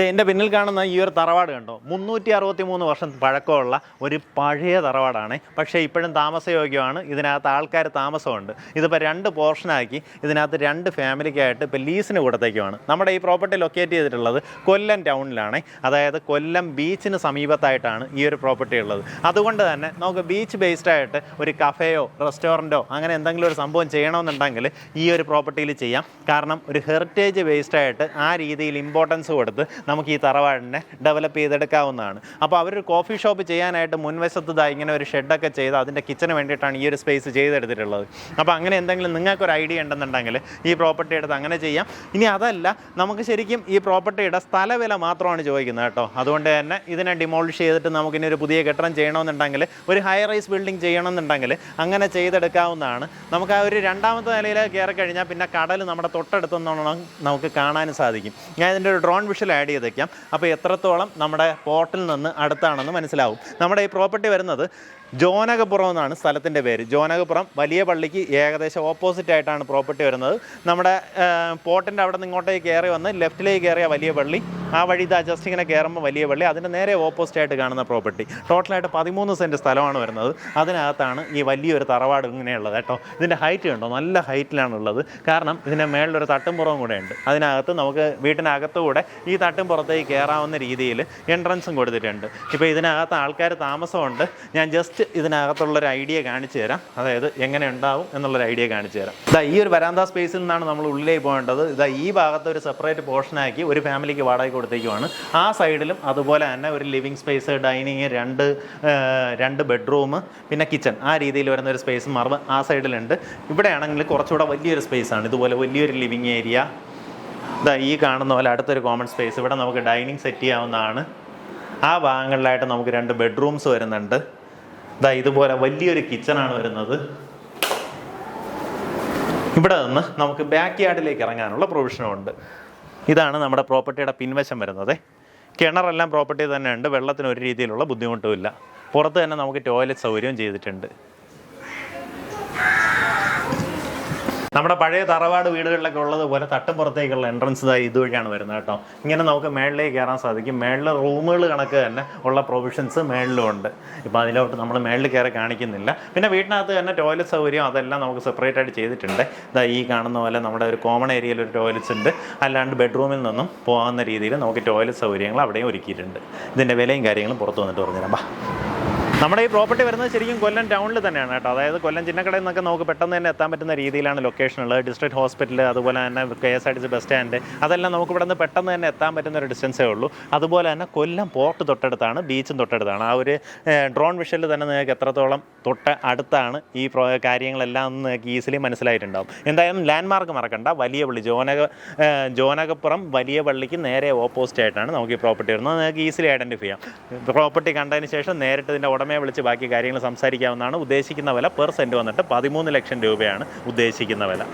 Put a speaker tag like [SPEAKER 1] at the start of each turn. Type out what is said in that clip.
[SPEAKER 1] എൻ്റെ പിന്നിൽ കാണുന്ന ഈ ഒരു തറവാട് കണ്ടോ, 363 വർഷം പഴക്കമുള്ള ഒരു പഴയ തറവാടാണ്. പക്ഷേ ഇപ്പോഴും താമസയോഗ്യമാണ്. ഇതിനകത്ത് ആൾക്കാർ താമസമുണ്ട്. ഇതിപ്പോൾ 2 പോർഷനാക്കി ഇതിനകത്ത് 2 ഫാമിലിക്കായിട്ട് ഇപ്പോൾ ലീസിന് കൊടുത്തേക്കുമാണ്. നമ്മുടെ ഈ പ്രോപ്പർട്ടി ലൊക്കേറ്റ് ചെയ്തിട്ടുള്ളത് കൊല്ലം ടൗണിലാണ്. അതായത് കൊല്ലം ബീച്ചിന് സമീപത്തായിട്ടാണ് ഈ ഒരു പ്രോപ്പർട്ടി ഉള്ളത്. അതുകൊണ്ട് തന്നെ നമുക്ക് ബീച്ച് ബേസ്ഡ് ആയിട്ട് ഒരു കഫേയോ റെസ്റ്റോറൻറ്റോ അങ്ങനെ എന്തെങ്കിലും ഒരു സംഭവം ചെയ്യണമെന്നുണ്ടെങ്കിൽ ഈ ഒരു പ്രോപ്പർട്ടിയിൽ ചെയ്യാം. കാരണം ഒരു ഹെറിറ്റേജ് ബേസ്ഡ് ആയിട്ട് ആ രീതിയിൽ ഇമ്പോർട്ടൻസ് കൊടുത്ത് നമുക്ക് ഈ തറവാടിനെ ഡെവലപ്പ് ചെയ്തെടുക്കാവുന്നതാണ്. അപ്പോൾ അവരൊരു കോഫി ഷോപ്പ് ചെയ്യാനായിട്ട് മുൻവശത്ത് ഇങ്ങനെ ഒരു ഷെഡൊക്കെ ചെയ്ത് അതിൻ്റെ കിച്ചന് വേണ്ടിയിട്ടാണ് ഈ ഒരു സ്പേസ് ചെയ്തെടുത്തിട്ടുള്ളത്. അപ്പോൾ അങ്ങനെ എന്തെങ്കിലും നിങ്ങൾക്കൊരു ഐഡിയ ഉണ്ടെന്നുണ്ടെങ്കിൽ ഈ പ്രോപ്പർട്ടി എടുത്ത് അങ്ങനെ ചെയ്യാം. ഇനി അതല്ല, നമുക്ക് ശരിക്കും ഈ പ്രോപ്പർട്ടിയുടെ സ്ഥലവില മാത്രമാണ് ചോദിക്കുന്നത് കേട്ടോ. അതുകൊണ്ട് തന്നെ ഇതിനെ ഡിമോളിഷ് ചെയ്തിട്ട് നമുക്കിനി ഒരു പുതിയ കെട്ടിടം ചെയ്യണമെന്നുണ്ടെങ്കിൽ, ഒരു ഹൈ റൈസ് ബിൽഡിംഗ് ചെയ്യണമെന്നുണ്ടെങ്കിൽ അങ്ങനെ ചെയ്തെടുക്കാവുന്നതാണ്. നമുക്ക് ആ ഒരു 2ാമത്തെ നിലയിൽ കയറി കഴിഞ്ഞാൽ പിന്നെ കടൽ നമ്മുടെ തൊട്ടടുത്തൊന്നും നമുക്ക് കാണാനും സാധിക്കും. ഞാൻ ഇതിൻ്റെ ഒരു ഡ്രോൺ വിഷ്വൽ ആഡ് ചെയ്തേക്കാം. അപ്പോൾ എത്രത്തോളം നമ്മുടെ പോർട്ടിൽ നിന്ന് അടുത്താണെന്ന് മനസ്സിലാവും. നമ്മുടെ ഈ പ്രോപ്പർട്ടി വരുന്നത് ജോനകപ്പുറം എന്നാണ് സ്ഥലത്തിൻ്റെ പേര്. ജോനകപ്പുറം വലിയ പള്ളിക്ക് ഏകദേശം ഓപ്പോസിറ്റ് ആയിട്ടാണ് പ്രോപ്പർട്ടി വരുന്നത്. നമ്മുടെ പോർട്ടിൻ്റെ അവിടെ നിന്ന് ഇങ്ങോട്ടേക്ക് കയറി വന്ന് ലെഫ്റ്റിലേക്ക് കയറിയ വലിയ പള്ളി, ആ വഴി ജസ്റ്റ് ഇങ്ങനെ കയറുമ്പോൾ വലിയ പള്ളി, അതിൻ്റെ നേരെ ഓപ്പോസിറ്റ് ആയിട്ട് കാണുന്ന പ്രോപ്പർട്ടി. ടോട്ടലായിട്ട് 13 സെൻറ്റ് സ്ഥലമാണ് വരുന്നത്. അതിനകത്താണ് ഈ വലിയൊരു തറവാട് ഇങ്ങനെയുള്ളത് കേട്ടോ. ഇതിൻ്റെ ഹൈറ്റ് കണ്ടോ, നല്ല ഹൈറ്റിലാണുള്ളത്. കാരണം ഇതിൻ്റെ മേളിലൊരു തട്ടുംപുറവും കൂടെ ഉണ്ട്. അതിനകത്ത് നമുക്ക് വീട്ടിനകത്തുകൂടെ ഈ തട്ടുംപുറത്തേക്ക് കയറാവുന്ന രീതിയിൽ എൻട്രൻസും കൊടുത്തിട്ടുണ്ട്. ഇപ്പോൾ ഇതിനകത്ത് ആൾക്കാർ താമസമുണ്ട്. ഞാൻ ജസ്റ്റ് ഇതിനകത്തുള്ളൊരു ഐഡിയ കാണിച്ചു തരാം. അതായത് എങ്ങനെ ഉണ്ടാവും എന്നുള്ളൊരു ഐഡിയ കാണിച്ചു തരാം. ഈ ഒരു വരാന്ത സ്പേസിൽ നിന്നാണ് നമ്മൾ ഉള്ളിലേക്ക് പോകേണ്ടത്. ഈ ഭാഗത്ത് ഒരു സെപ്പറേറ്റ് പോർഷനാക്കി ഒരു ഫാമിലിക്ക് വാടക കൊടുത്തേക്കുവാണ്. ആ സൈഡിലും അതുപോലെ തന്നെ ഒരു ലിവിങ് സ്പേസ്, ഡൈനിങ്, 2 ബെഡ്റൂം, പിന്നെ കിച്ചൺ, ആ രീതിയിൽ വരുന്ന ഒരു സ്പേസ് മറവ് ആ സൈഡിലുണ്ട്. ഇവിടെയാണെങ്കിൽ കുറച്ചുകൂടെ വലിയൊരു സ്പേസാണ്. ഇതുപോലെ വലിയൊരു ലിവിങ് ഏരിയ. ഈ കാണുന്ന പോലെ അടുത്തൊരു കോമൺ സ്പേസ്. ഇവിടെ നമുക്ക് ഡൈനിങ് സെറ്റ് ചെയ്യാവുന്നതാണ്. ആ ഭാഗങ്ങളിലായിട്ട് നമുക്ക് 2 ബെഡ്റൂംസ് വരുന്നുണ്ട്. ഇതുപോലെ വലിയൊരു കിച്ചണാണ് വരുന്നത്. ഇവിടെ നിന്ന് നമുക്ക് ബാക്ക് യാർഡിലേക്ക് ഇറങ്ങാനുള്ള പ്രൊവിഷനുമുണ്ട്. ഇതാണ് നമ്മുടെ പ്രോപ്പർട്ടിയുടെ പിൻവശം വരുന്നത്. കിണറെല്ലാം പ്രോപ്പർട്ടി തന്നെ ഉണ്ട്. വെള്ളത്തിന് ഒരു രീതിയിലുള്ള ബുദ്ധിമുട്ടുമില്ല. പുറത്ത് തന്നെ നമുക്ക് ടോയ്ലറ്റ് സൗകര്യവും ചെയ്തിട്ടുണ്ട്. നമ്മുടെ പഴയ തറവാട് വീടുകളിലൊക്കെ ഉള്ളതുപോലെ തട്ടുംപുറത്തേക്കുള്ള എൻട്രൻസ് ഇതുവഴിയാണ് വരുന്നത് കേട്ടോ. ഇങ്ങനെ നമുക്ക് മേളിലേക്ക് കയറാൻ സാധിക്കും. മേളിൽ റൂമുകൾ കണക്ക് തന്നെ ഉള്ള പ്രൊവിഷൻസ് മേളിലും ഉണ്ട്. ഇപ്പോൾ അതിലോട്ട് നമ്മൾ മേളിൽ കയറി കാണിക്കുന്നില്ല. പിന്നെ വീട്ടിനകത്ത് തന്നെ ടോയ്ലറ്റ് സൗകര്യം അതെല്ലാം നമുക്ക് സെപ്പറേറ്റ് ആയിട്ട് ചെയ്തിട്ടുണ്ട്. ഈ കാണുന്ന പോലെ നമ്മുടെ ഒരു കോമൺ ഏരിയയിൽ ഒരു ടോയ്ലറ്റ്സ് ഉണ്ട്. അല്ലാണ്ട് ബെഡ്റൂമിൽ നിന്നും പോകാവുന്ന രീതിയിൽ നമുക്ക് ടോയ്ലറ്റ് സൗകര്യങ്ങൾ അവിടെയും ഒരുക്കിയിട്ടുണ്ട്. ഇതിൻ്റെ വിലയും കാര്യങ്ങളും പുറത്ത് വന്നിട്ട് പറഞ്ഞുതരാം. നമ്മുടെ ഈ പ്രോപ്പർട്ടി വരുന്നത് ശരിക്കും കൊല്ലം ടൗണിൽ തന്നെയാണ് കേട്ടോ. അതായത് കൊല്ലം ചിന്നക്കടയിൽ നിന്നൊക്കെ നമുക്ക് പെട്ടെന്ന് തന്നെ എത്താൻ പറ്റുന്ന രീതിയിലാണ് ലൊക്കേഷൻ ഉള്ളത്. ഡിസ്ട്രിക്ട് ഹോസ്പിറ്റൽ, അതുപോലെ തന്നെ KSRTC ബസ് സ്റ്റാൻഡ്, അതെല്ലാം നമുക്ക് ഇവിടെ നിന്ന് പെട്ടെന്ന് തന്നെ എത്താൻ പറ്റുന്ന ഒരു ഡിസ്റ്റൻസേ ഉള്ളൂ. അതുപോലെ തന്നെ കൊല്ലം പോർട്ട് തൊട്ടടുത്താണ്, ബീച്ചും തൊട്ടടുത്താണ്. ആ ഒരു ഡ്രോൺ വിഷ്വലിൽ തന്നെ നിങ്ങൾക്ക് എത്രത്തോളം അടുത്താണ് ഈ കാര്യങ്ങളെല്ലാം നിങ്ങൾക്ക് ഈസിലി മനസ്സിലായിട്ടുണ്ടാവും. എന്തായാലും ലാൻഡ്മാർക്ക് മറക്കണ്ട. വലിയ പള്ളി, ജോനകപ്പുറം വലിയ പള്ളിക്ക് നേരെ ഓപ്പോസിറ്റ് ആയിട്ടാണ് നമുക്ക് ഈ പ്രോപ്പർട്ടി വരുന്നത്. നിങ്ങൾക്ക് ഈസിലി ഐഡൻറ്റിഫൈ ചെയ്യാം. പ്രോപ്പർട്ടി കണ്ടതിന് ശേഷം നേരിട്ട് ഇതിൻ്റെ ഉടമയെ വിളിച്ച് ബാക്കി കാര്യങ്ങൾ സംസാരിക്കാവുന്നതാണ്. ഉദ്ദേശിക്കുന്ന വില പെർ സെൻറ്റ് വന്നിട്ട് 13 ലക്ഷം രൂപയാണ് ഉദ്ദേശിക്കുന്ന വില.